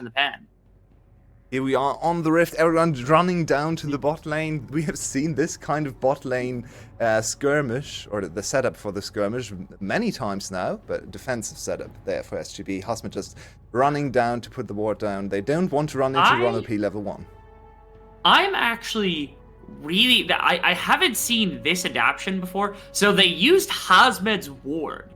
in the pan. Here we are on the Rift, everyone's running down to the bot lane. We have seen this kind of bot lane skirmish, or the setup for the skirmish, many times now, but defensive setup there for SGB. Husma just running down to put the ward down. They don't want to run into Ron-OP level 1. I'm actually really... I haven't seen this adaptation before. So they used Hazmed's ward,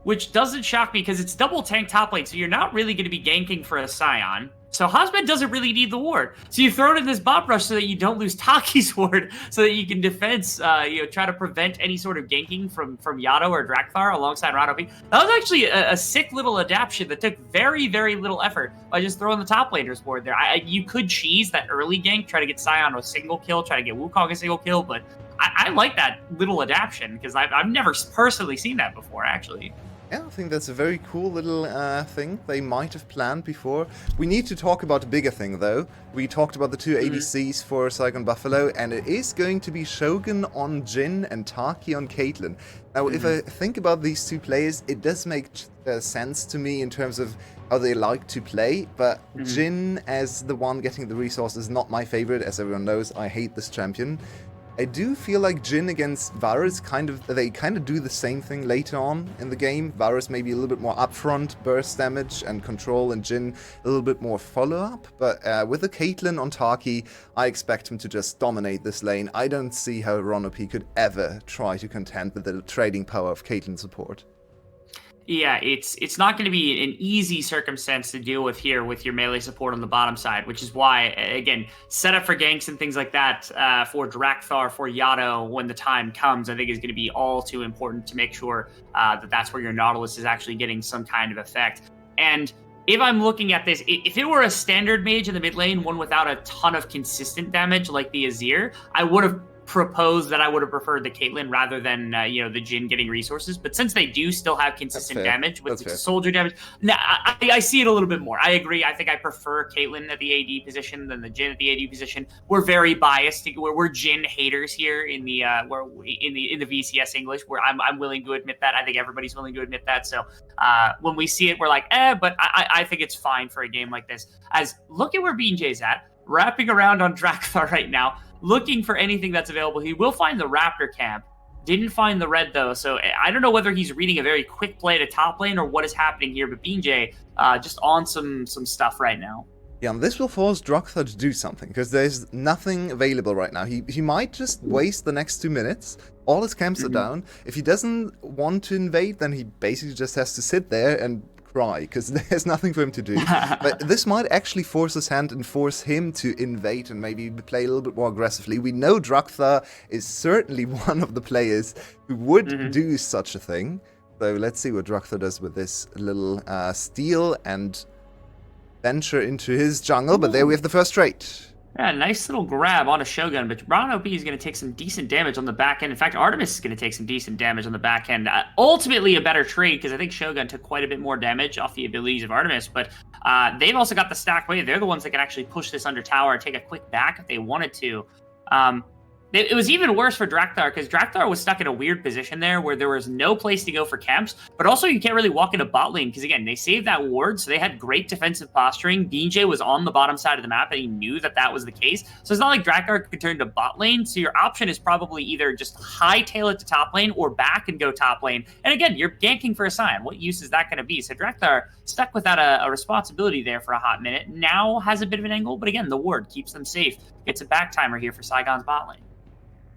which doesn't shock me because it's double tank top lane, so you're not really going to be ganking for a Scion. So Hazmed doesn't really need the ward. So you throw it in this bot rush so that you don't lose Taki's ward, so that you can try to prevent any sort of ganking from Yato or Drakthar alongside Ron-OP. That was actually a sick little adaptation that took very, very little effort by just throwing the top laner's ward there. You could cheese that early gank, try to get Scion a single kill, try to get Wukong a single kill, but I like that little adaptation because I've never personally seen that before, actually. Yeah, I think that's a very cool little thing they might have planned before. We need to talk about a bigger thing, though. We talked about the two ADCs for Saigon Buffalo, and it is going to be Shogun on Jhin and Taki on Caitlyn. Now, if I think about these two players, it does make sense to me in terms of how they like to play, but Jhin as the one getting the resource is not my favorite. As everyone knows, I hate this champion. I do feel like Jhin against Varus they kind of do the same thing later on in the game. Varus maybe a little bit more upfront burst damage and control, and Jhin a little bit more follow-up. But with the Caitlyn on Taki, I expect him to just dominate this lane. I don't see how Ron-OP could ever try to contend with the trading power of Caitlyn support. Yeah, it's not going to be an easy circumstance to deal with here with your melee support on the bottom side, which is why, again, setup for ganks and things like that for Drakthar, for Yato, when the time comes, I think is going to be all too important to make sure that that's where your Nautilus is actually getting some kind of effect. And if I'm looking at this, if it were a standard mage in the mid lane, one without a ton of consistent damage like the Azir, I would have proposed that I would have preferred the Caitlyn rather than the Jhin getting resources. But since they do still have consistent damage with soldier damage, I see it a little bit more. I agree. I think I prefer Caitlyn at the AD position than the Jhin at the AD position. We're very biased. We're Jhin haters here in the VCS English, where I'm willing to admit that. I think everybody's willing to admit that. So when we see it, we're like, but I think it's fine for a game like this. As look at where BJ's at, wrapping around on Drakthar right now, looking for anything that's available. He will find the Raptor camp. Didn't find the red, though, so I don't know whether he's reading a very quick play to top lane or what is happening here, but BJ just on some stuff right now. Yeah, and this will force Drakthar to do something, because there's nothing available right now. He might just waste the next 2 minutes. All his camps are down. If he doesn't want to invade, then he basically just has to sit there and cry, because there's nothing for him to do. But this might actually force his hand and force him to invade and maybe play a little bit more aggressively. We know Drakthar is certainly one of the players who would do such a thing. So let's see what Drakthar does with this little steal and venture into his jungle. But there we have the first trait. Yeah, nice little grab on a Shogun, but Ron-OP is going to take some decent damage on the back end. In fact, Artemis is going to take some decent damage on the back end. Ultimately, a better trade, because I think Shogun took quite a bit more damage off the abilities of Artemis, but they've also got the stack wave. They're the ones that can actually push this under tower and take a quick back if they wanted to. It was even worse for Drakthar, because Drakthar was stuck in a weird position there where there was no place to go for camps, but also you can't really walk into bot lane, because again, they saved that ward, so they had great defensive posturing. BJ was on the bottom side of the map, and he knew that that was the case. So it's not like Drakthar could turn to bot lane, so your option is probably either just hightail it to top lane or back and go top lane. And again, you're ganking for a Scion. What use is that going to be? So Drakthar, stuck without a responsibility there for a hot minute, now has a bit of an angle, but again, the ward keeps them safe. Gets a back timer here for Saigon's bot lane.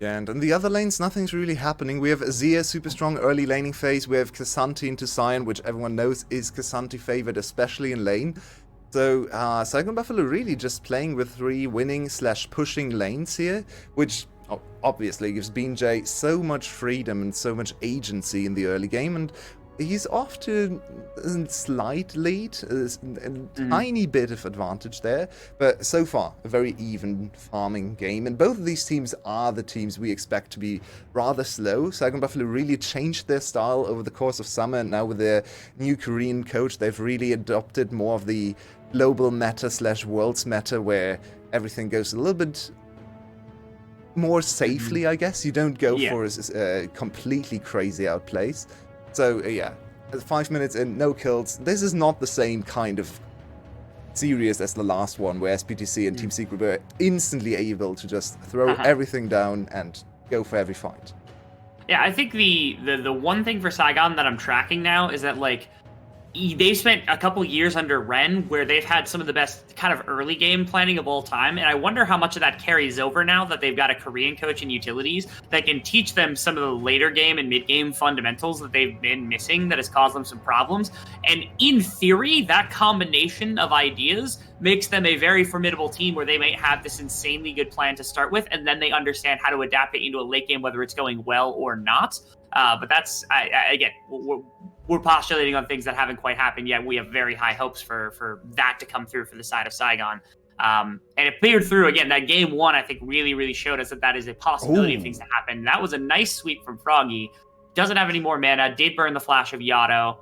And in the other lanes, nothing's really happening. We have Azir, super strong early laning phase. We have K'Sante into Sion, which everyone knows is K'Sante favored, especially in lane. So Saigon Buffalo really just playing with 3 winning/pushing lanes here, which obviously gives BJ so much freedom and so much agency in the early game. And he's off to a slight lead, a tiny bit of advantage there, but so far a very even farming game. And both of these teams are the teams we expect to be rather slow. Saigon Buffalo really changed their style over the course of summer, and now with their new Korean coach, they've really adopted more of the global meta/world's meta, where everything goes a little bit more safely, I guess. You don't go for a completely crazy outplays. So, yeah, 5 minutes in, no kills. This is not the same kind of serious as the last one, where SPTC and Team Secret were instantly able to just throw everything down and go for every fight. Yeah, I think the one thing for Saigon that I'm tracking now is that, like, they've spent a couple years under Ren where they've had some of the best kind of early game planning of all time. And I wonder how much of that carries over now that they've got a Korean coach in utilities that can teach them some of the later game and mid game fundamentals that they've been missing that has caused them some problems. And in theory, that combination of ideas makes them a very formidable team where they might have this insanely good plan to start with, and then they understand how to adapt it into a late game, whether it's going well or not. But that's, again, we're postulating on things that haven't quite happened yet. We have very high hopes for that to come through for the side of Saigon. And it cleared through. Again, that game one, I think, really showed us that is a possibility of things to happen. That was a nice sweep from Froggy. Doesn't have any more mana. Did burn the flash of Yato.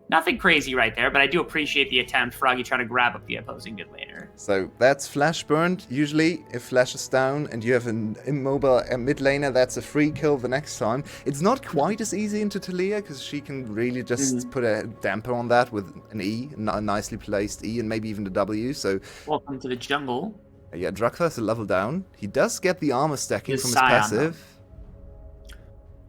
Nothing crazy right there, but I do appreciate the attempt. Froggy trying to grab up the opposing mid laner. So that's flash burned. Usually, if flash is down and you have an immobile mid laner, that's a free kill the next time. It's not quite as easy into Talia, because she can really just put a damper on that with an E, a nicely placed E, and maybe even the W. So welcome to the jungle. Yeah, Drakthar a level down. He does get the armor stacking from his Scion, passive.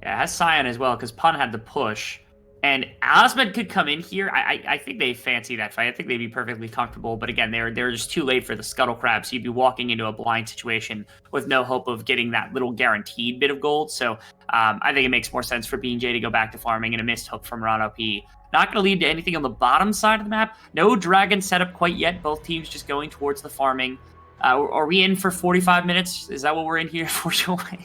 Yeah, it has Scion as well, because Pun had the push. And Osmond could come in here. I think they fancy that fight. I think they'd be perfectly comfortable. But again, they're just too late for the Scuttle Crab. So you'd be walking into a blind situation with no hope of getting that little guaranteed bit of gold. So I think it makes more sense for BJ to go back to farming and a missed hook from Rano P. Not going to lead to anything on the bottom side of the map. No dragon setup quite yet. Both teams just going towards the farming. Are we in for 45 minutes? Is that what we're in here for, Joy?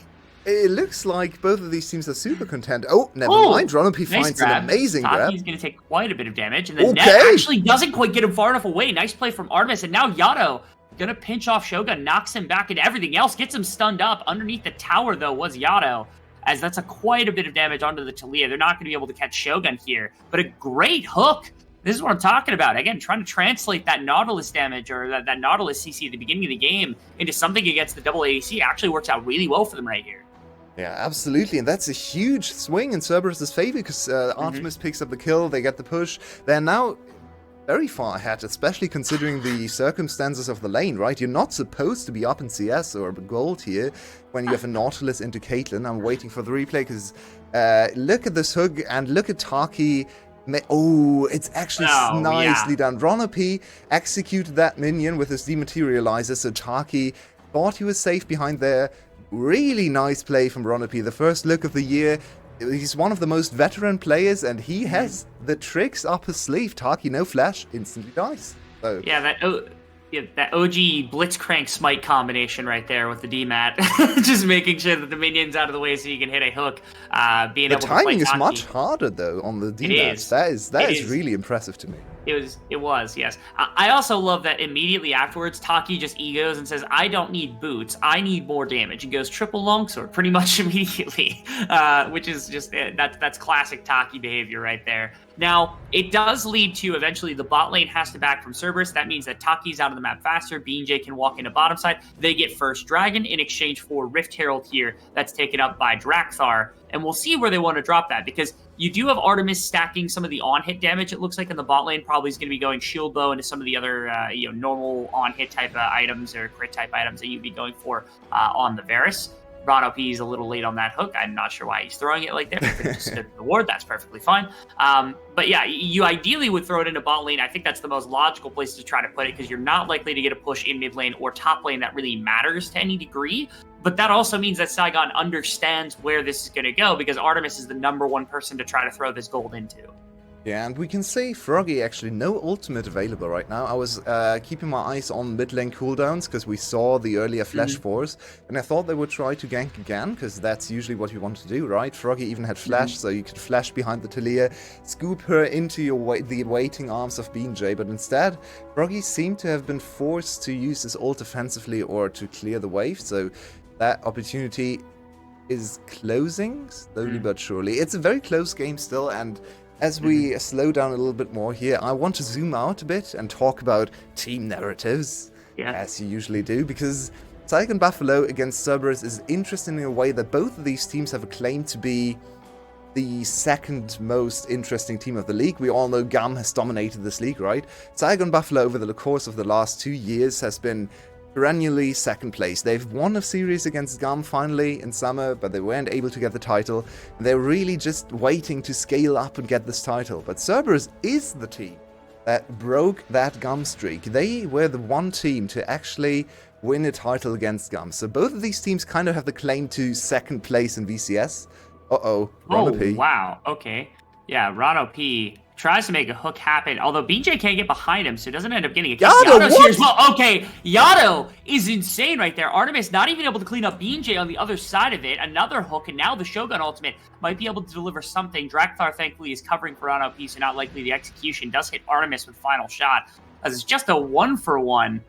It looks like both of these teams are super content. Oh, never mind. Ronopi finds an amazing grab. He's going to take quite a bit of damage. And the net actually doesn't quite get him far enough away. Nice play from Artemis. And now Yato going to pinch off Shogun, knocks him back into everything else, gets him stunned up. Underneath the tower, though, was Yato, as that's quite a bit of damage onto the Talia. They're not going to be able to catch Shogun here. But a great hook. This is what I'm talking about. Again, trying to translate that Nautilus damage or that Nautilus CC at the beginning of the game into something against the double ADC actually works out really well for them right here. Yeah, absolutely, and that's a huge swing in Cerberus' favor, because Artemis picks up the kill, they get the push. They're now very far ahead, especially considering the circumstances of the lane, right? You're not supposed to be up in CS or gold here when you have a Nautilus into Caitlyn. I'm waiting for the replay, because look at this hook, and look at Taki. Oh, it's actually nicely done. Ronopi executed that minion with his dematerializer, so Taki thought he was safe behind there. Really nice play from Ronopi. The first look of the year. He's one of the most veteran players, and he has the tricks up his sleeve. Taki, no flash, instantly dies. So. Yeah, that OG Blitzcrank Smite combination right there with the DMAT. Just making sure that the minion's out of the way so you can hit a hook. The timing is much harder, though, on the DMAT. That is really impressive to me. It was, yes. I also love that immediately afterwards, Taki just egos and says, I don't need boots, I need more damage. And goes triple longsword pretty much immediately, which is just, that's classic Taki behavior right there. Now, it does lead to eventually the bot lane has to back from Cerberus. That means that Taki's out of the map faster. BJ can walk into bottom side. They get first dragon in exchange for Rift Herald here. That's taken up by Drakthar. And we'll see where they want to drop that, because you do have Artemis stacking some of the on-hit damage. It looks like in the bot lane probably is going to be going shield bow into some of the other normal on-hit type items or crit type items that you'd be going for on the Varus. Rano P is a little late on that hook. I'm not sure why he's throwing it like that. If it just stood the ward, that's perfectly fine. But yeah, you ideally would throw it into bot lane. I think that's the most logical place to try to put it, because you're not likely to get a push in mid lane or top lane that really matters to any degree. But that also means that Saigon understands where this is going to go, because Artemis is the #1 person to try to throw this gold into. Yeah, and we can say Froggy actually no ultimate available right now. I was keeping my eyes on mid lane cooldowns, because we saw the earlier flash force, and I thought they would try to gank again, because that's usually what you want to do, right? Froggy even had flash, so you could flash behind the Talia, scoop her into the waiting arms of BJ, but instead, Froggy seemed to have been forced to use his ult offensively or to clear the wave, so that opportunity is closing slowly but surely. It's a very close game still, and as we slow down a little bit more here, I want to zoom out a bit and talk about team narratives, as you usually do, because Saigon Buffalo against Cerberus is interesting in a way that both of these teams have a claim to be the second most interesting team of the league. We all know GAM has dominated this league, right? Saigon Buffalo over the course of the last 2 years has been perennially second place. They've won a series against GAM finally in summer, but they weren't able to get the title. And they're really just waiting to scale up and get this title. But Cerberus is the team that broke that GAM streak. They were the one team to actually win a title against GAM. So both of these teams kind of have the claim to second place in VCS. Uh-oh, Ron P. Wow, okay. Yeah, Ron P tries to make a hook happen, although BJ can't get behind him, so it doesn't end up getting a kill. Yato's here as well. Okay, Yato is insane right there. Artemis not even able to clean up BJ on the other side of it. Another hook, and now the Shogun ultimate might be able to deliver something. Drakthar, thankfully, is covering for Ron P, so not likely the execution does hit Artemis with final shot, as it's just a 1-for-1.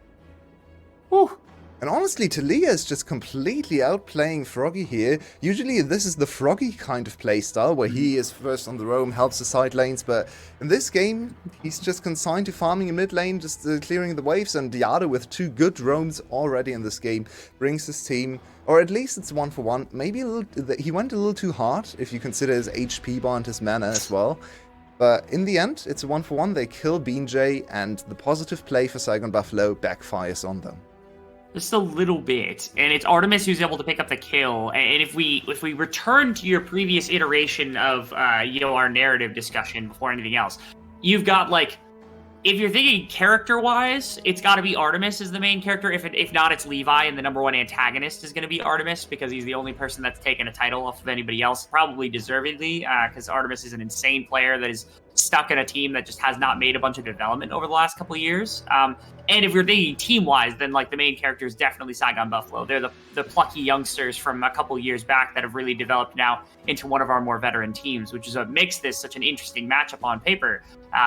Whew. And honestly, Talia is just completely outplaying Froggy here. Usually this is the Froggy kind of playstyle, where he is first on the roam, helps the side lanes, but in this game, he's just consigned to farming in mid lane, just clearing the waves, and Diado with 2 good roams already in this game brings his team, or at least it's 1-for-1. Maybe a little, he went a little too hard, if you consider his HP bar and his mana as well. But in the end, it's a 1-for-1, they kill BJ, and the positive play for Saigon Buffalo backfires on them. Just a little bit, and it's Artemis who's able to pick up the kill. And if we return to your previous iteration of our narrative discussion before anything else, you've got like, if you're thinking character-wise, it's got to be Artemis as the main character. If not, it's Levi, and the #1 antagonist is going to be Artemis because he's the only person that's taken a title off of anybody else, probably deservedly, because Artemis is an insane player that is stuck in a team that just has not made a bunch of development over the last couple of years. And if you're thinking team-wise, then like the main character is definitely Saigon Buffalo. They're the plucky youngsters from a couple of years back that have really developed now into one of our more veteran teams, which is what makes this such an interesting matchup on paper.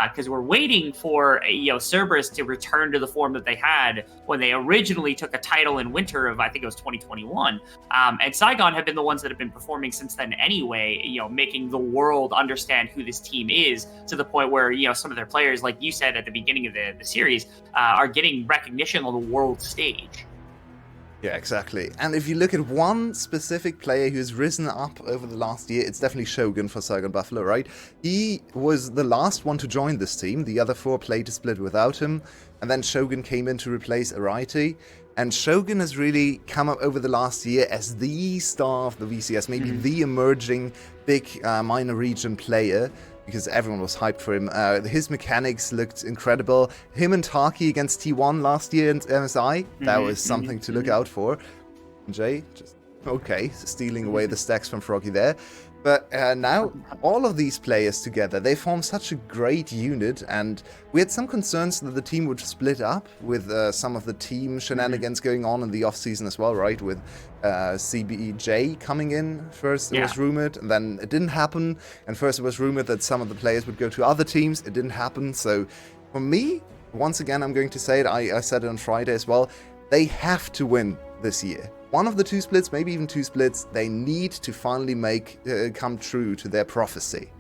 Because we're waiting for Cerberus to return to the form that they had when they originally took a title in winter of, I think it was 2021. And Saigon have been the ones that have been performing since then anyway, making the world understand who this team is, to the point where some of their players, like you said at the beginning of the series, are getting recognition on the world stage. Yeah, exactly. And if you look at one specific player who's risen up over the last year, it's definitely Shogun for Saigon Buffalo, right? He was the last one to join this team. The other 4 played a split without him. And then Shogun came in to replace Araiti. And Shogun has really come up over the last year as the star of the VCS, maybe the emerging big minor region player, because everyone was hyped for him. His mechanics looked incredible. Him and Taki against T1 last year in MSI, that was something to look out for. Jay, just okay, stealing away the stacks from Froggy there. But now, all of these players together, they form such a great unit, and we had some concerns that the team would split up with some of the team shenanigans going on in the offseason as well, right? With CBJ coming in first, it was rumored, and then it didn't happen. And first it was rumored that some of the players would go to other teams, it didn't happen. So for me, once again, I'm going to say it, I said it on Friday as well, they have to win this year. One of the 2 splits, maybe even 2 splits, they need to finally make come true to their prophecy.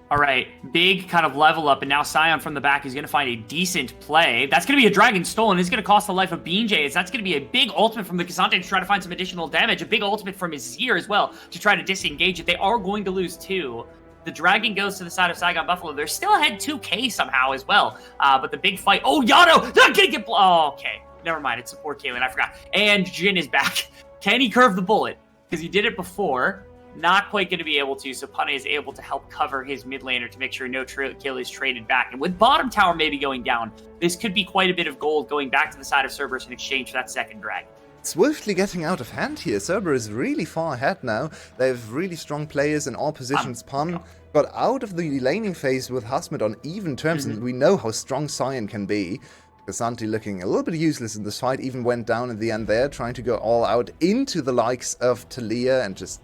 All right, big kind of level up, and now Sion from the back is going to find a decent play. That's going to be a Dragon Stolen. It's going to cost the life of BJ. That's going to be a big ultimate from the K'Sante to try to find some additional damage. A big ultimate from Azir as well to try to disengage it. They are going to lose 2. The Dragon goes to the side of Saigon Buffalo. They're still ahead 2K somehow as well. But the big fight... Oh, Yato! They're going to get... Oh, okay. Never mind, it's support Kaylin, I forgot. And Jin is back. Can he curve the bullet? Because he did it before. Not quite going to be able to, so Pane is able to help cover his mid laner to make sure no kill is traded back. And with bottom tower maybe going down, this could be quite a bit of gold going back to the side of Cerberus in exchange for that second dragon. Swiftly getting out of hand here. Cerberus is really far ahead now. They have really strong players in all positions. Pan got out of the laning phase with Hasmet on even terms, and we know how strong Sion can be. K'Sante looking a little bit useless in this fight, even went down in the end there, trying to go all out into the likes of Talia and just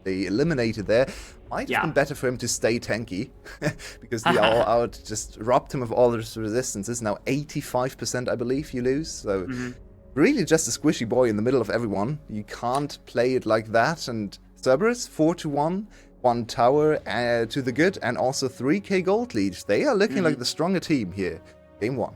they eliminated there. Might have been better for him to stay tanky, because the all out just robbed him of all his resistances. Now 85%, I believe, you lose. So really just a squishy boy in the middle of everyone. You can't play it like that. And Cerberus, 4-1. 1 tower to the good, and also 3k gold lead. They are looking like the stronger team here. Game 1.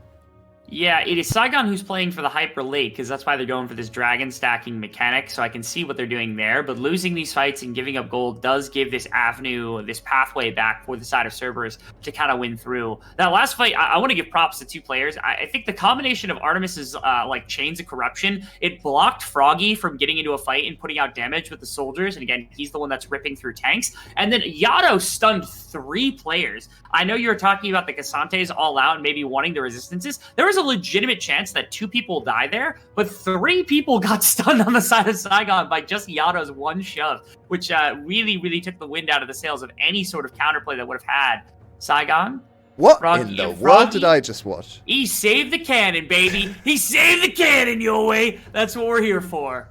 Yeah, it is Saigon who's playing for the Hyper Lake, because that's why they're going for this dragon stacking mechanic, so I can see what they're doing there. But losing these fights and giving up gold does give this avenue, this pathway back for the side of Cerberus to kind of win through. That last fight, I want to give props to two players. I think the combination of Artemis's like chains of corruption, it blocked Froggy from getting into a fight and putting out damage with the soldiers. And again, he's the one that's ripping through tanks. And then Yato stunned 3 players. I know you were talking about the Casantes all out and maybe wanting the resistances. There was a legitimate chance that 2 people die there, but 3 people got stunned on the side of Saigon by just Yato's one shove, which really, really took the wind out of the sails of any sort of counterplay that would have had. Saigon? What Froggy, in the world did I just watch? He saved the cannon, baby. He saved the cannon, your way. That's what we're here for.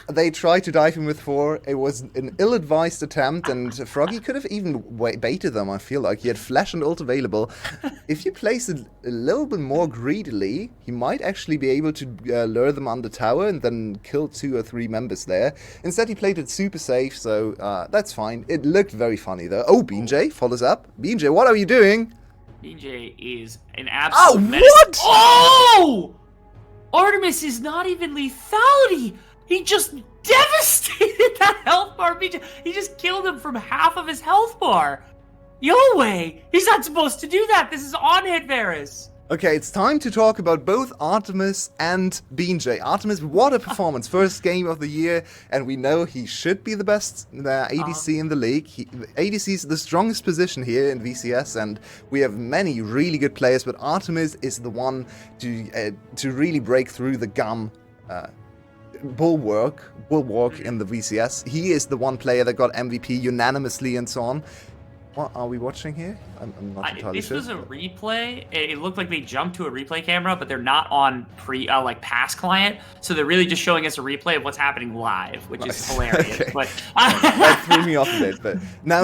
They tried to dive him with 4. It was an ill-advised attempt, and Froggy could have even baited them, I feel like. He had flash and ult available. If you place it a little bit more greedily, he might actually be able to lure them on the tower and then kill 2 or 3 members there. Instead, he played it super safe, so that's fine. It looked very funny, though. Oh, BJ follows up. BJ, what are you doing? BJ is an absolute menace. What? Oh! Artemis is not even lethality. He just devastated that health bar. He just killed him from half of his health bar. Yo way! He's not supposed to do that. This is on hit, Varus. Okay, it's time to talk about both Artemis and BJ. Artemis, what a performance. First game of the year, and we know he should be the best ADC in the league. ADC is the strongest position here in VCS, and we have many really good players, but Artemis is the one to really break through the gum bulwark in the VCS. He is the one player that got MVP unanimously and so on. What are we watching here? I'm not entirely this sure. was a replay. It looked like they jumped to a replay camera, but they're not on pass client, so they're really just showing us a replay of what's happening live, which is hilarious. Okay. But that threw me off a bit. But now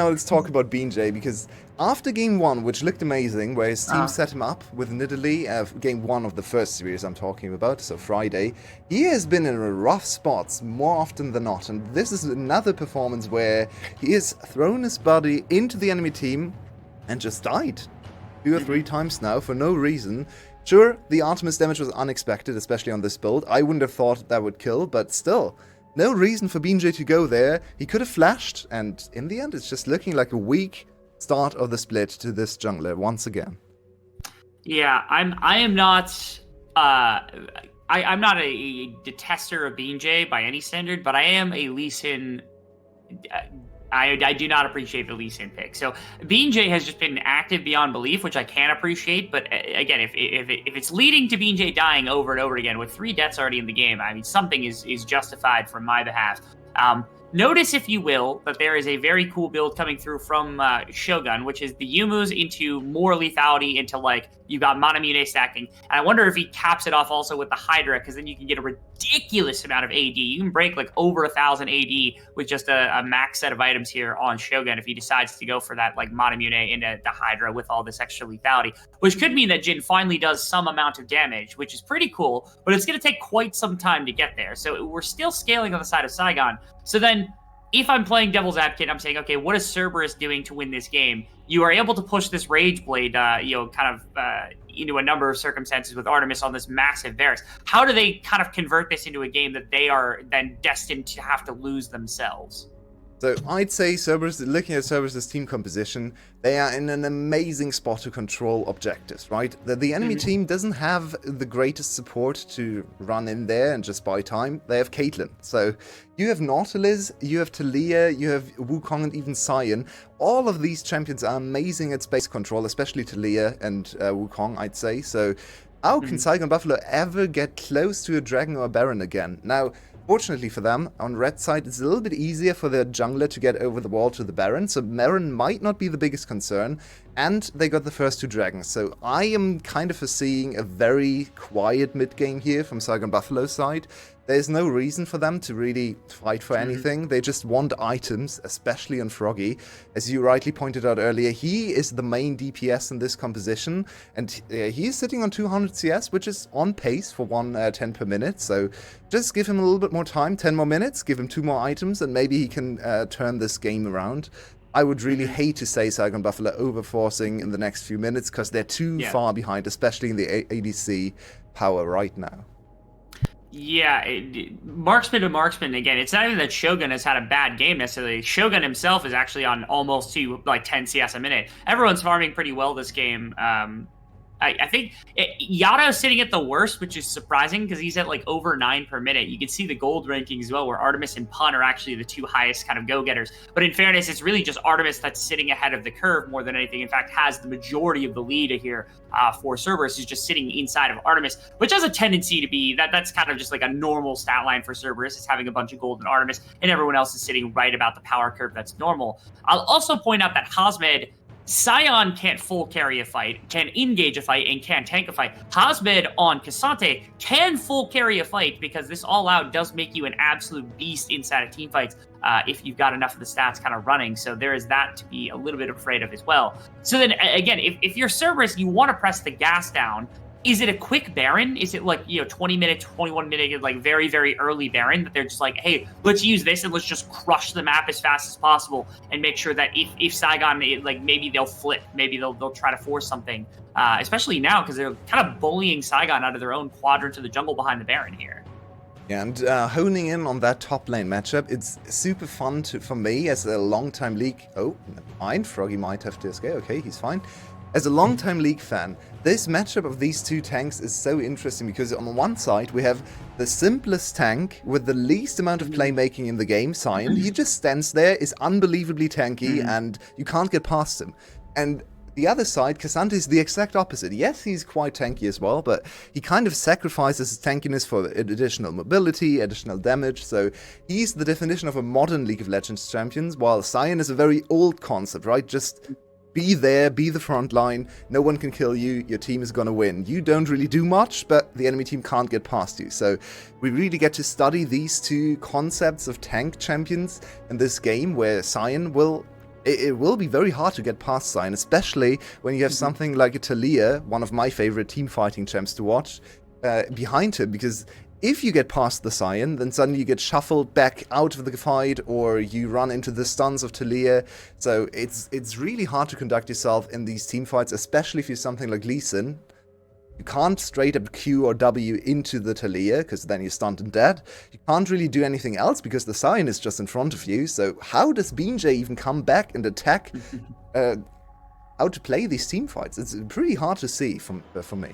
let's talk about BJ, because after game 1, which looked amazing, where his team set him up with Nidalee, game 1 of the first series I'm talking about, so Friday, he has been in rough spots more often than not, and this is another performance where he has thrown his body into the enemy team and just died 2 or 3 times now for no reason. Sure, the Artemis damage was unexpected, especially on this build. I wouldn't have thought that would kill, but still, no reason for BJ to go there. He could have flashed, and in the end, it's just looking like a weak start of the split to this jungler once again. Yeah, I'm not a detester of BJ by any standard, but I am a Lee Sin. I do not appreciate the Lee Sin pick. So BJ has just been active beyond belief, which I can appreciate. But again, if it's leading to BJ dying over and over again with 3 deaths already in the game, I mean, something is justified from my behalf. Notice, if you will, that there is a very cool build coming through from Shogun, which is the Yumus into more lethality, into like you got Manamune stacking. And I wonder if he caps it off also with the Hydra, because then you can get a ridiculous amount of AD. You can break like over 1,000 AD with just a max set of items here on Shogun if he decides to go for that like Manamune into the Hydra with all this extra lethality, which could mean that Jin finally does some amount of damage, which is pretty cool, but it's going to take quite some time to get there. So we're still scaling on the side of Saigon. So then, if I'm playing devil's advocate, I'm saying, okay, what is Cerberus doing to win this game? You are able to push this Rage Blade, into a number of circumstances with Artemis on this massive Varus. How do they kind of convert this into a game that they are then destined to have to lose themselves? So I'd say Cerberus, looking at Cerberus' team composition, they are in an amazing spot to control objectives, right? The enemy team doesn't have the greatest support to run in there and just buy time. They have Caitlyn. So you have Nautilus, you have Talia, you have Wukong, and even Sion. All of these champions are amazing at space control, especially Talia and Wukong, I'd say. So how can Saigon Buffalo ever get close to a Dragon or a Baron again? Now, fortunately for them, on red side, it's a little bit easier for their jungler to get over the wall to the Baron, so Baron might not be the biggest concern, and they got the first 2 dragons. So I am kind of foreseeing a very quiet mid-game here from Saigon Buffalo's side. There's no reason for them to really fight for anything. They just want items, especially on Froggy. As you rightly pointed out earlier, he is the main DPS in this composition, and he's sitting on 200 CS, which is on pace for 110 per minute. So just give him a little bit more time, 10 more minutes, give him 2 more items, and maybe he can turn this game around. I would really hate to say Saigon Buffalo overforcing in the next few minutes because they're too far behind, especially in the ADC power right now. Yeah, marksman to marksman, again, it's not even that Shogun has had a bad game necessarily. Shogun himself is actually on almost to like 10 CS a minute. Everyone's farming pretty well this game. I think Yada is sitting at the worst, which is surprising because he's at like over 9 per minute. You can see the gold rankings as well, where Artemis and Pun are actually the 2 highest kind of go-getters. But in fairness, it's really just Artemis that's sitting ahead of the curve more than anything. In fact, has the majority of the lead here for Cerberus, who's just sitting inside of Artemis, which has a tendency to be that's kind of just like a normal stat line for Cerberus, is having a bunch of gold in Artemis, and everyone else is sitting right about the power curve that's normal. I'll also point out that Hasmed, Saigon can't full carry a fight, can engage a fight, and can tank a fight. Hasmed on Cassante can full carry a fight because this all-out does make you an absolute beast inside of teamfights if you've got enough of the stats kind of running. So there is that to be a little bit afraid of as well. So then, again, if you're Cerberus, you want to press the gas down. Is it a quick Baron? Is it like, 20 minute, 21 minute, like very, very early Baron that they're just like, hey, let's use this and let's just crush the map as fast as possible and make sure that if Saigon, like maybe they'll flip, maybe they'll try to force something, especially now because they're kind of bullying Saigon out of their own quadrant to the jungle behind the Baron here. And honing in on that top lane matchup, it's super fun for me as a long-time League... Oh, never mind, Froggy might have to escape. Okay, he's fine. As a long-time League fan, this matchup of these two tanks is so interesting because on one side we have the simplest tank with the least amount of playmaking in the game, Sion. He just stands there, is unbelievably tanky, and you can't get past him. And the other side, Cassante, is the exact opposite. Yes, he's quite tanky as well, but he kind of sacrifices his tankiness for additional mobility, additional damage, so he's the definition of a modern League of Legends champion, while Sion is a very old concept, right? Just be there, be the front line, no one can kill you, your team is gonna win. You don't really do much, but the enemy team can't get past you. So we really get to study these two concepts of tank champions in this game, where Sion will... It will be very hard to get past Sion, especially when you have something like a Talia, one of my favorite team fighting champs to watch, behind him, because if you get past the Sion, then suddenly you get shuffled back out of the fight, or you run into the stuns of Talia. So it's really hard to conduct yourself in these team fights, especially if you're something like Lee Sin. You can't straight up Q or W into the Talia, because then you're stunned and dead. You can't really do anything else, because the Sion is just in front of you. So how does BJ even come back and attack how to play these team fights? It's pretty hard to see for me.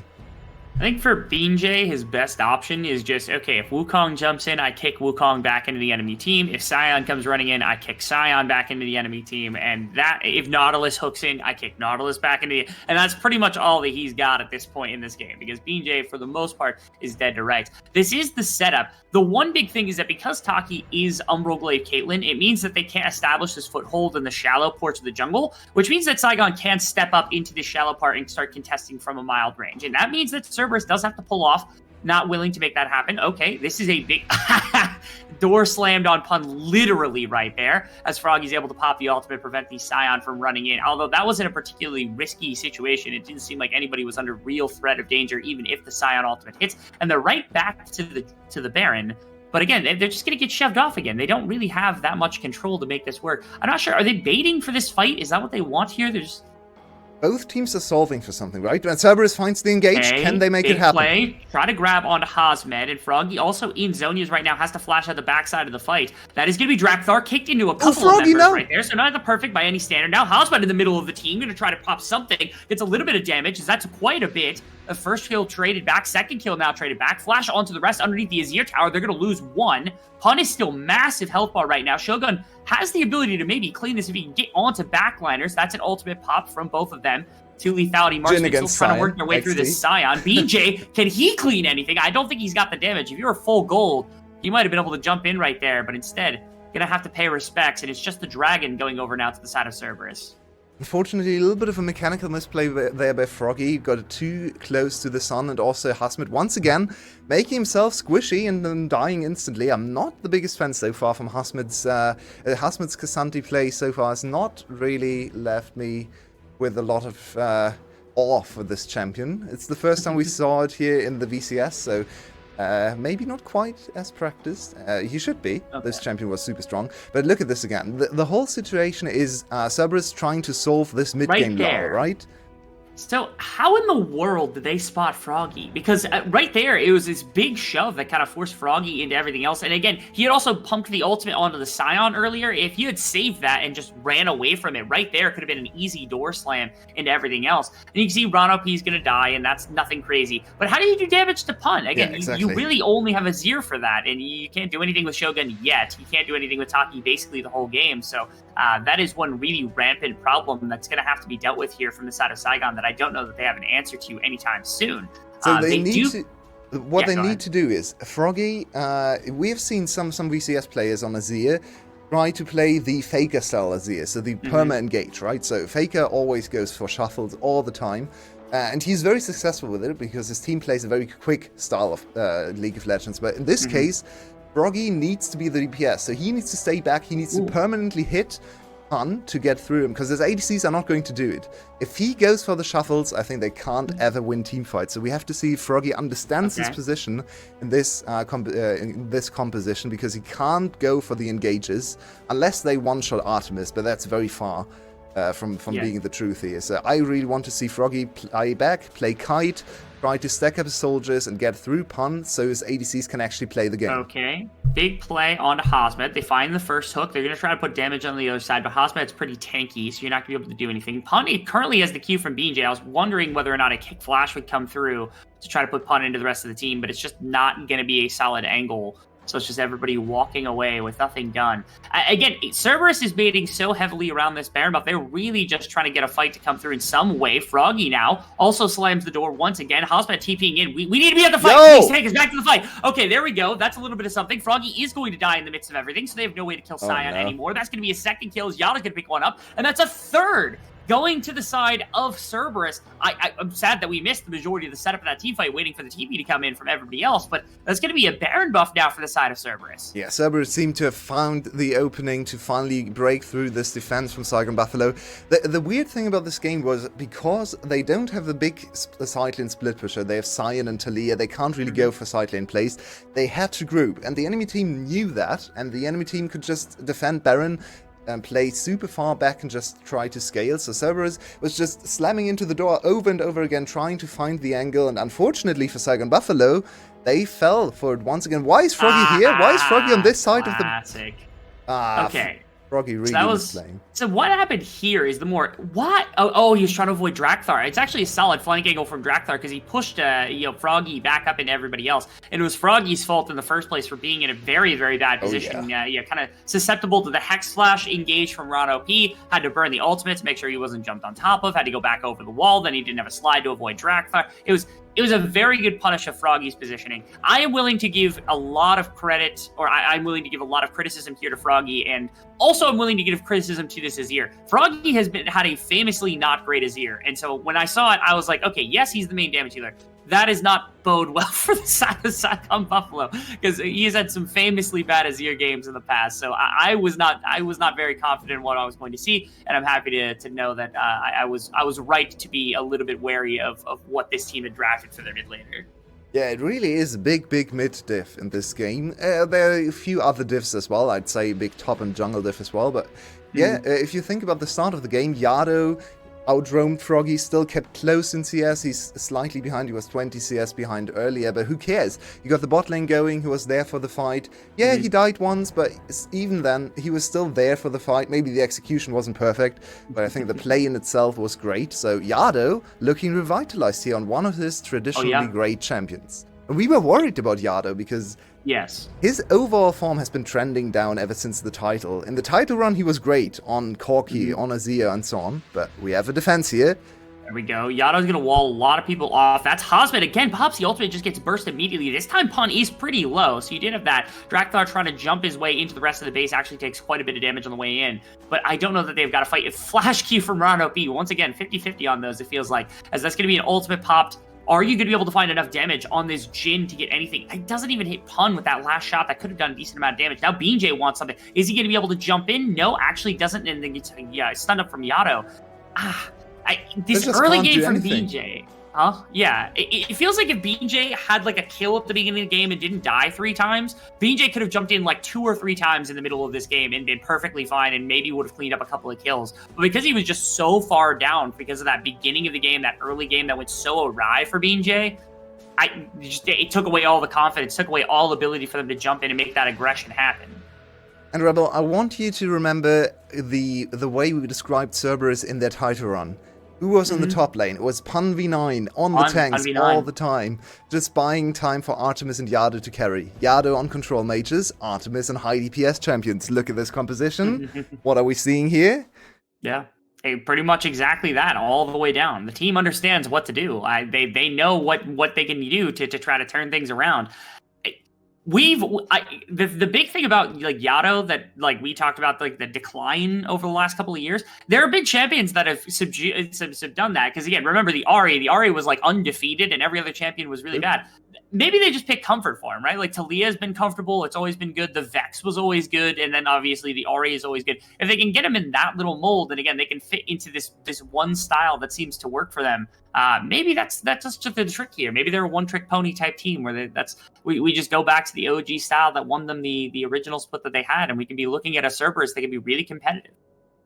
I think for Beanjay, his best option is just, okay, if Wukong jumps in, I kick Wukong back into the enemy team. If Sion comes running in, I kick Sion back into the enemy team. And that, if Nautilus hooks in, I kick Nautilus back into the... And that's pretty much all that he's got at this point in this game, because Beanjay, for the most part, is dead to rights. This is the setup. The one big thing is that because Taki is Umbral Glaive Caitlyn, it means that they can't establish this foothold in the shallow parts of the jungle, which means that Saigon can step up into the shallow part and start contesting from a mild range. And that means that Cerberus does have to pull off, not willing to make that happen. Okay, this is a big door slammed on Pun literally right there, as Froggy's able to pop the ultimate, prevent the Sion from running in. Although that wasn't a particularly risky situation. It didn't seem like anybody was under real threat of danger, even if the Sion ultimate hits. And they're right back to the Baron. But again, they're just going to get shoved off again. They don't really have that much control to make this work. I'm not sure. Are they baiting for this fight? Is that what they want here? They're just... Both teams are solving for something, right? When Cerberus finds the engage, can they make it happen? Play, try to grab onto Hasmed, and Froggy also in Zonia's right now has to flash out the backside of the fight. That is going to be Drakthar kicked into a couple of members right there, so not the perfect by any standard. Now Hasmed in the middle of the team, going to try to pop something. Gets a little bit of damage, as that's quite a bit. A first kill traded back, second kill now traded back. Flash onto the rest underneath the Azir tower. They're going to lose one. Pun is still massive health bar right now. Shogun has the ability to maybe clean this if he can get onto backliners. That's an ultimate pop from both of them. Two lethality marksmen still trying to work their way through this Sion. BJ, can he clean anything? I don't think he's got the damage. If you were full gold, you might have been able to jump in right there, but instead, gonna have to pay respects, and it's just the dragon going over now to the side of Cerberus. Unfortunately, a little bit of a mechanical misplay there by Froggy. Got it too close to the sun, and also Hasmed once again making himself squishy and then dying instantly. I'm not the biggest fan so far from Hasmed's Cassante play so far. Has not really left me with a lot of awe for this champion. It's the first time we saw it here in the VCS, so Maybe not quite as practiced. He should be. Okay. This champion was super strong. But look at this again. The whole situation is Cerberus trying to solve this mid-game lull, right? So how in the world did they spot Froggy? Because right there, it was this big shove that kind of forced Froggy into everything else. And again, he had also pumped the ultimate onto the Scion earlier. If you had saved that and just ran away from it, right there could have been an easy door slam into everything else. And you can see Ron OP's going to die, and that's nothing crazy. But how do you do damage to Pun? Again, Yeah, exactly. you really only have a Zir for that, and you can't do anything with Shogun yet. You can't do anything with Taki basically the whole game. So that is one really rampant problem that's going to have to be dealt with here from the side of Saigon that I don't know that they have an answer to anytime soon. So they need to. What they go need ahead. to do is Froggy. We have seen some VCS players on Azir try to play the Faker style Azir, so the perma engage, right? So Faker always goes for shuffles all the time. And he's very successful with it because his team plays a very quick style of League of Legends. But in this case, Froggy needs to be the DPS, so he needs to stay back. He needs to permanently hit Pun to get through him, because his ADCs are not going to do it. If he goes for the shuffles, I think they can't ever win team fights. So we have to see if Froggy understands his position in this composition, because he can't go for the engages unless they one-shot Artemis, but that's very far from being the truth here. So I really want to see Froggy play back, play Kite, try to stack up his soldiers and get through Pun so his ADCs can actually play the game. Okay. Big play onto Hosmet. They find the first hook. They're going to try to put damage on the other side, but Hosmet's pretty tanky, so you're not going to be able to do anything. Pun currently has the Q from BJ. I was wondering whether or not a kick flash would come through to try to put Pun into the rest of the team, but it's just not going to be a solid angle. So it's just everybody walking away with nothing done. Again, Cerberus is baiting so heavily around this Baron buff. They're really just trying to get a fight to come through in some way. Froggy now also slams the door once again. Hosmet TPing in. We need to be at the fight. Please take us back to the fight. Okay, there we go. That's a little bit of something. Froggy is going to die in the midst of everything, so they have no way to kill Scion anymore. That's going to be a second kill. Yada's going to pick one up, and that's a third. Going to the side of Cerberus. I'm sad that we missed the majority of the setup of that team fight, waiting for the TP to come in from everybody else, but that's going to be a Baron buff now for the side of Cerberus. Yeah, Cerberus seemed to have found the opening to finally break through this defense from Saigon Buffalo. The weird thing about this game was, because they don't have the big side lane split pusher, they have Scion and Talia, they can't really go for side lane plays, they had to group, and the enemy team knew that, and the enemy team could just defend Baron and play super far back and just try to scale. So Cerberus was just slamming into the door over and over again, trying to find the angle, and unfortunately for Saigon Buffalo, they fell for it once again. Why is Froggy here? Why is Froggy on this side of the... Classic. Okay. Froggy really was playing. So what happened here is the more... What? Oh, he was trying to avoid Drakthar. It's actually a solid flank angle from Drakthar because he pushed Froggy back up into everybody else. And it was Froggy's fault in the first place for being in a very, very bad position. Kind of susceptible to the Hex Flash engage from Ron OP. Had to burn the ultimate to make sure he wasn't jumped on top of. Had to go back over the wall. Then he didn't have a slide to avoid Drakthar. It was a very good punish of Froggy's positioning. I am willing to give a lot of credit, or I'm willing to give a lot of criticism here to Froggy, and also I'm willing to give criticism to this Azir. Froggy has had a famously not great Azir, and so when I saw it, I was like, okay, yes, he's the main damage healer. That does not bode well for the side of Saigon Buffalo, because he's had some famously bad Azir games in the past. So I was not very confident in what I was going to see, and I'm happy to know that I was right to be a little bit wary of what this team had drafted for their mid laner. Yeah, it really is a big mid diff in this game. There are a few other diffs as well. I'd say big top and jungle diff as well. But yeah, if you think about the start of the game, Yado outroamed Froggy, still kept close in CS. He's slightly behind. He was 20 CS behind earlier, but who cares? You got the bot lane going. He was there for the fight. Yeah, he died once, but even then, he was still there for the fight. Maybe the execution wasn't perfect, but I think the play in itself was great. So Yado looking revitalized here on one of his traditionally great champions. And we were worried about Yado because his overall form has been trending down ever since the title. In the title run, he was great on Corki, on Azir, and so on. But we have a defense here. There we go. Yado's going to wall a lot of people off. That's Hosmet. Again, pops the ultimate, just gets burst immediately. This time, Pun is pretty low, so you did have that. Drakthar trying to jump his way into the rest of the base actually takes quite a bit of damage on the way in. But I don't know that they've got to fight. If Flash Q from Ron OP, once again, 50-50 on those, it feels like, as that's going to be an ultimate popped. Are you going to be able to find enough damage on this Jhin to get anything? It doesn't even hit Pun with that last shot. That could have done a decent amount of damage. Now BJ wants something. Is he going to be able to jump in? No, actually doesn't. And then gets stunned up from Yado. This early game from BJ. Huh? Yeah. It feels like if BJ had like a kill at the beginning of the game and didn't die 3 times, BJ could have jumped in like 2 or 3 times in the middle of this game and been perfectly fine and maybe would have cleaned up a couple of kills. But because he was just so far down because of that beginning of the game, that early game that went so awry for BJ, it took away all the confidence, took away all ability for them to jump in and make that aggression happen. And Rebel, I want you to remember the way we described Cerberus in their title run. Who was on the top lane? It was Pun V9 on the tanks all the time, just buying time for Artemis and Yado to carry. Yado on control mages, Artemis and high DPS champions. Look at this composition. What are we seeing here? Yeah. Hey, pretty much exactly that, all the way down. The team understands what to do. They know what they can do to try to turn things around. The big thing about like Yado that like we talked about, like the decline over the last couple of years, there have been champions that have done that. Because again, remember the Ari was like undefeated and every other champion was really bad. Maybe they just pick comfort for him, right? Like Talia's been comfortable, it's always been good. The Vex was always good, and then obviously the Ari is always good. If they can get him in that little mold, then again they can fit into this one style that seems to work for them. Maybe that's just the trick here. Maybe they're a one-trick pony type team where we just go back to the OG style that won them the original split that they had, and we can be looking at a Cerberus that can be really competitive.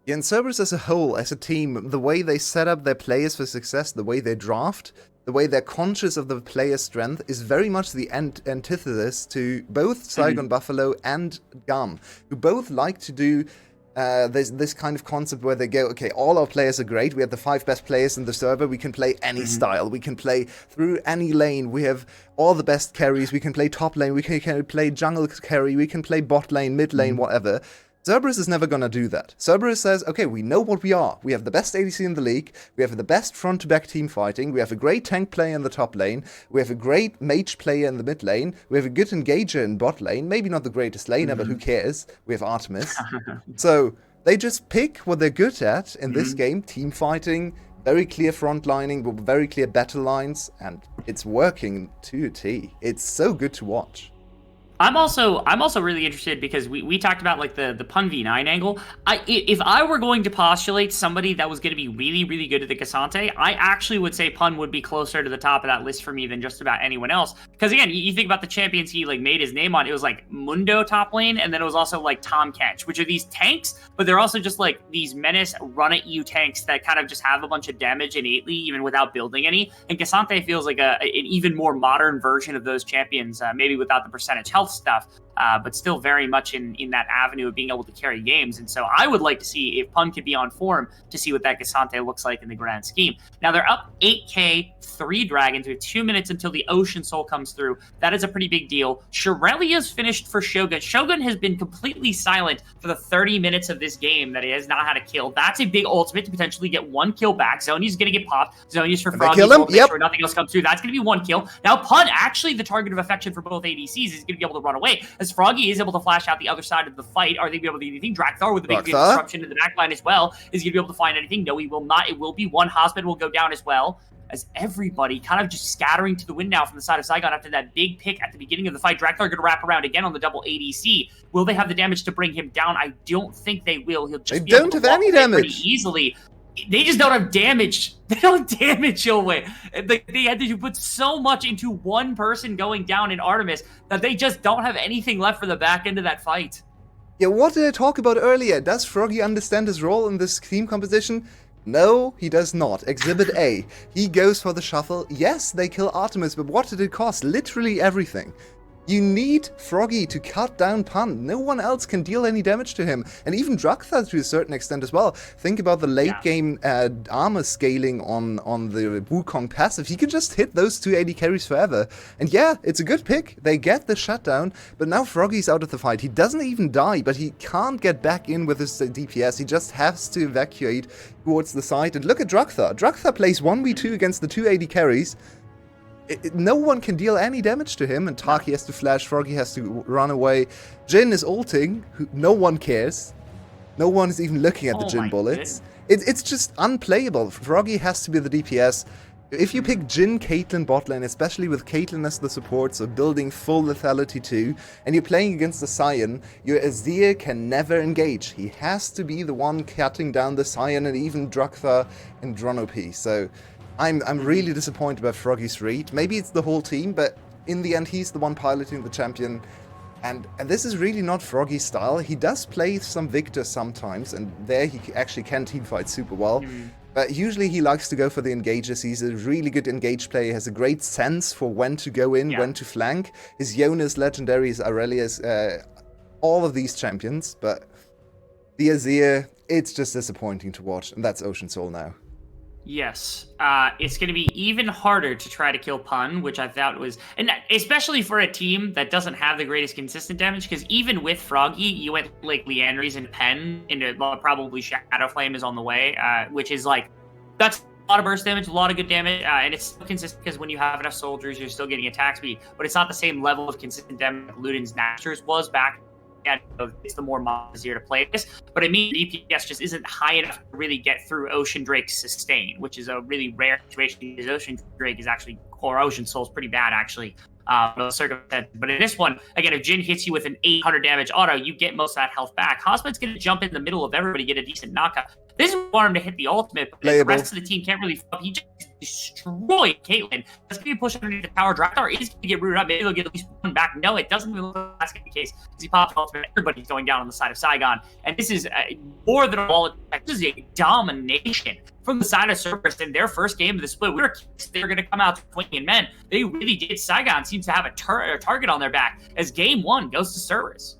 Yeah, and Cerberus as a whole, as a team, the way they set up their players for success, the way they draft, the way they're conscious of the player's strength is very much the antithesis to both Saigon Buffalo and Gum, who both like to do this kind of concept where they go, okay, all our players are great. We have the 5 best players in the server. We can play any style. We can play through any lane. We have all the best carries. We can play top lane. We can play jungle carry. We can play bot lane, mid lane, whatever. Cerberus is never going to do that. Cerberus says, okay, we know what we are. We have the best ADC in the league. We have the best front-to-back team fighting. We have a great tank player in the top lane. We have a great mage player in the mid lane. We have a good engager in bot lane. Maybe not the greatest laner, but who cares? We have Artemis. So they just pick what they're good at in this game, team fighting, very clear frontlining, with very clear battle lines, and it's working to a T. It's so good to watch. I'm also really interested because we talked about like the Pun V9 angle. If I were going to postulate somebody that was going to be really, really good at the Cassante, I actually would say Pun would be closer to the top of that list for me than just about anyone else. Because again, you think about the champions he like made his name on, it was like Mundo top lane, and then it was also like Tom Kench, which are these tanks, but they're also just like these menace run at you tanks that kind of just have a bunch of damage innately, even without building any. And Cassante feels like an even more modern version of those champions, maybe without the percentage health stuff, but still very much in that avenue of being able to carry games. And so I would like to see if Pun could be on form to see what that Cassante looks like in the grand scheme. Now they're up 8k, 3 dragons. We have 2 minutes until the Ocean Soul comes through. That is a pretty big deal. Shirelia's finished for Shogun. Shogun has been completely silent for the 30 minutes of this game that he has not had a kill. That's a big ultimate to potentially get 1 kill back. Zonia's going to get popped. Zonia's for Froggy. Kill him? Yep. Sure nothing else comes through. That's going to be 1 kill. Now Pun, actually the target of affection for both ADCs, is going to be able to run away, as Froggy is able to flash out the other side of the fight. Are they going to be able to do anything? Drakthar with a big disruption in the backline as well. Is he going to be able to find anything? No, he will not. It will be 1 hospital will go down as well, as everybody kind of just scattering to the wind now from the side of Saigon after that big pick at the beginning of the fight. Drakthar going to wrap around again on the double ADC. Will they have the damage to bring him down? I don't think they will. He'll just be able to walk away pretty easily. They just don't have damage. They don't damage away. They had to put so much into one person going down in Artemis that they just don't have anything left for the back end of that fight. Yeah, what did I talk about earlier? Does Froggy understand his role in this team composition? No, he does not. Exhibit A. He goes for the shuffle. Yes, they kill Artemis, but what did it cost? Literally everything. You need Froggy to cut down Pun. No one else can deal any damage to him. And even Drakthar to a certain extent as well. Think about the late game armor scaling on the Wukong passive. He can just hit those 2 AD carries forever. And yeah, it's a good pick. They get the shutdown, but now Froggy's out of the fight. He doesn't even die, but he can't get back in with his DPS. He just has to evacuate towards the side. And look at Drakthar. Drakthar plays 1v2 against the 2 AD carries. No one can deal any damage to him, and Taki has to flash, Froggy has to run away. Jhin is ulting, no one cares. No one is even looking at the Jhin bullets. It's just unplayable. Froggy has to be the DPS. If you pick Jhin, Caitlyn bot lane, especially with Caitlyn as the support, so building full lethality too, and you're playing against the Scion, your Azir can never engage. He has to be the one cutting down the Scion and even Drakthar and Drono P. So I'm really disappointed by Froggy's read. Maybe it's the whole team, but in the end, he's the one piloting the champion. And this is really not Froggy's style. He does play some Victor sometimes, and there he actually can teamfight super well. But usually he likes to go for the engages. He's a really good engage player, has a great sense for when to go in, when to flank. His Jonas, Legendaries, Aurelius, all of these champions. But the Azir, it's just disappointing to watch, and that's Ocean Soul now. Yes, it's going to be even harder to try to kill Pun, which I thought was, and especially for a team that doesn't have the greatest consistent damage, because even with Froggy, you went like Leandries and Pen into probably Shadow Flame is on the way, which is like, that's a lot of burst damage, a lot of good damage, and it's still consistent because when you have enough soldiers, you're still getting attack speed, but it's not the same level of consistent damage Luden's Nasters was back. It's the more easier to play this, but I mean, EPS just isn't high enough to really get through Ocean Drake's sustain, which is a really rare situation because Ocean Drake is actually, or Ocean Soul is pretty bad actually. Circumstance. But in this one, again, if Jin hits you with an 800 damage auto, you get most of that health back. Hosman's going to jump in the middle of everybody, get a decent knockup. This is want him to hit the ultimate, but the rest of the team can't really. He just destroyed Caitlyn. That's going to be pushed underneath the tower. Drakthar is going to get rooted up. Maybe they'll get at least one back. No, it doesn't even look like that's going to be the case because he popped ultimate. Everybody's going down on the side of Saigon, and this is more than a wall. This is a domination from the side of Cerberus in their first game of the split. We were they were going to come out swinging men. They really did. Saigon seems to have a target on their back as game one goes to Cerberus.